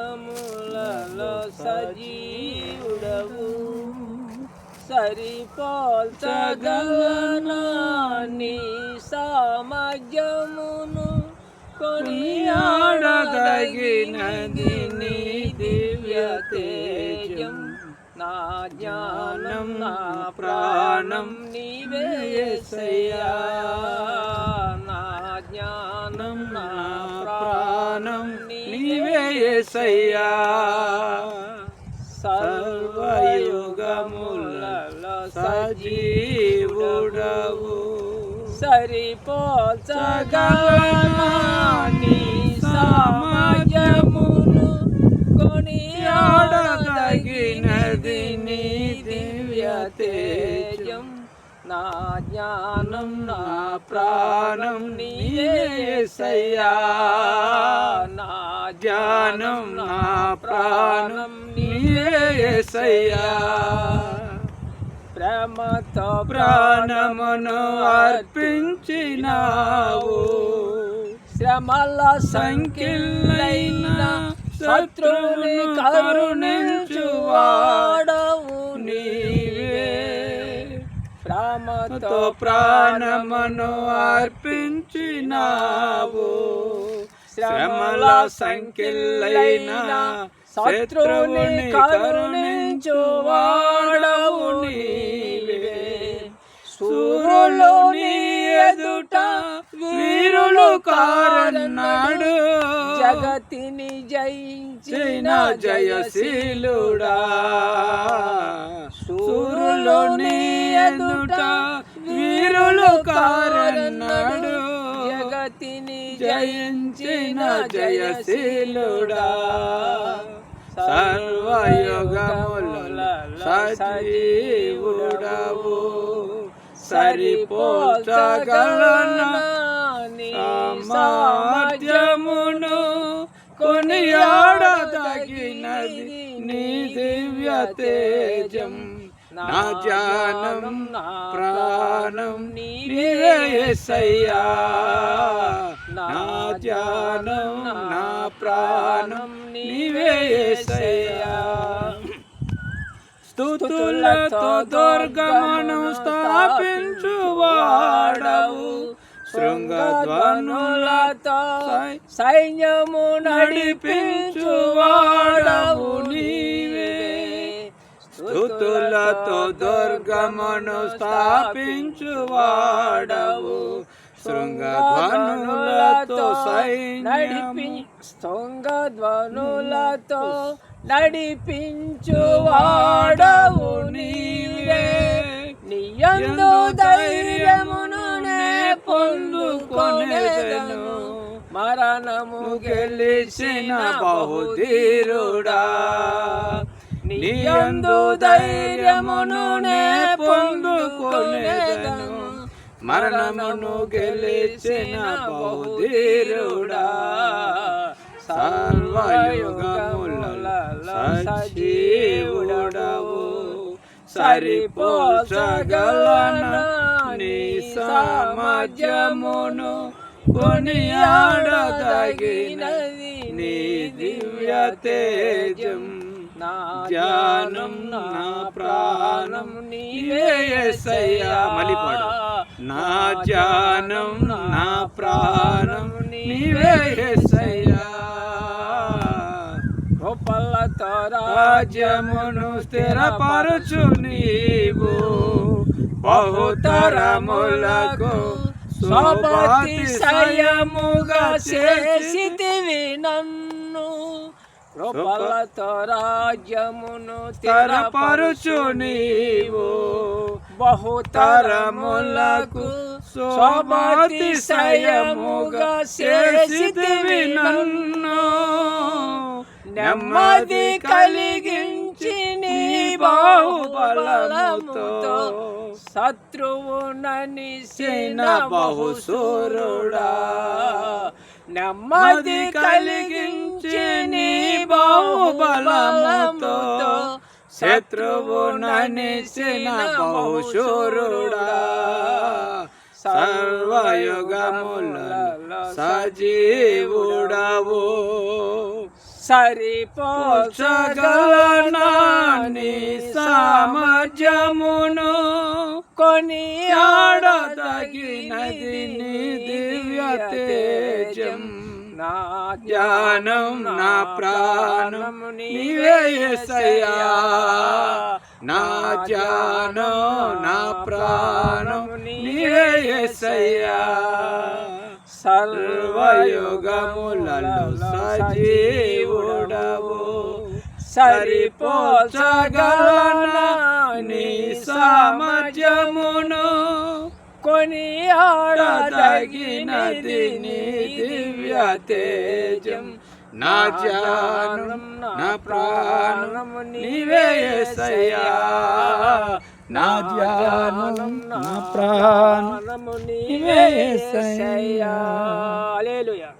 సర్వయుగములలో సజీవుడవు సరిపోల్చగలనా నీ సామర్థ్యమును కొనియాడదగినది నీ దివ్య తేజం నా జ్ఞానం నా ప్రాణం నీవే యేసయ్యా నా జ్ఞానం నా ప్రాణం నీవే యేసయ్యా సర్వయుగములలో సజీవుడవు సరిపోల్చగలనా నీ సామర్థ్యమును కొనియాడదగినది నీ దివ్య తేజం నా జ్ఞానం నా ప్రాణం నీవే యేసయ్యా నా జ్ఞానం నా ప్రాణం నీవే యేసయ్యా ప్రేమతో ప్రాణమును అర్పించినావు శ్రమల సంఖ్యలైన శత్రువుని కరుణించువాడవు నీవే ప్రేమతో ప్రాణమును అర్పించినావు శ్రమల సంఖ్యలైన శత్రువుని కరుణించువాడవు నీవే సూర్యులు నీ ఎదుట వీరులు కారన్నాడు జగతిని జయించిన జయశీలుడా సూర్యులు నీ ఎదుట వీరులు కారన్నాడు జగతిని జయించిన జయశీలుడా సర్వయుగములలో సజీవుడవు సరిపోల్చగలనా నీ సామర్థ్యమును కొనియాడదగినది నీ దివ్య తేజం నా జ్ఞానం నా ప్రాణం నీవే యేసయ్యా నా జ్ఞానం నా ప్రాణం నీవే యేసయ్యా స్తుతులతో దుర్గమును స్థాపించువాడవు శృంగధ్వనులతో సైన్యము నడిపించువాడవు నీవే స్తుతులతో దుర్గమును స్థాపించువాడవు శృంగధ్వనులతో శృంగధ్వనులతో నడిపించువాడవు నీవే నీయందు ధైర్యమును నే పొందుకొనేదను మరణము గెలిచిన బహుధీరుడా నీయందు ధైర్యమును నే పొందుకొనేదను మరణమును గెలిచిన బహుధీరుడా సర్వయుగములలో సజీవుడవు సరిపోల్చగలనా నీ సామర్థ్యమును కొనియాడదగినది నీ దివ్య తేజం నా జ్ఞానం నా ప్రాణం నీవే యేసయ్యా మళ్ళీ పాడు నా జ్ఞానం నా ప్రాణం నీవే యేసయ్యా కృపలతో రాజ్యమును స్థిరపరచు నీవు బహుతరములకు శోభాతిశయముగా చేసితివి నన్ను కృపలతో రాజ్యమును స్థిరపరచు నీవు బహుతరములకు శోభాతిశయముగా చేసితివి నన్ను నెమ్మది కలిగించి నీ బాహుబలముతో శత్రువు ననిసిన బహుశూరుడా నెమ్మది కలిగించి నీ బాహుబలముతో శత్రువు ననిసిన బహుశూరుడా సర్వయుగములలో సజీవుడవు సరిపోల్చగలనాని సామర్థ్యమును కొనియాడదగినది నీ దివ్య తేజం నా జ్ఞానం నా ప్రాణం నీవే యేసయ్యా నా జ్ఞానం నా ప్రాణం నీవే యేసయ్యా సర్వయుగములలో సజీవుడవు సరిపోల్చగలనా నీ సామర్థ్యమును కొనియాడదగినది నీ దివ్య తేజం నా జ్ఞానం నా ప్రాణం నీవే యేసయ్యా నా జ్ఞానం నా ప్రాణం నీవే యేసయ్యా హల్లెలూయా.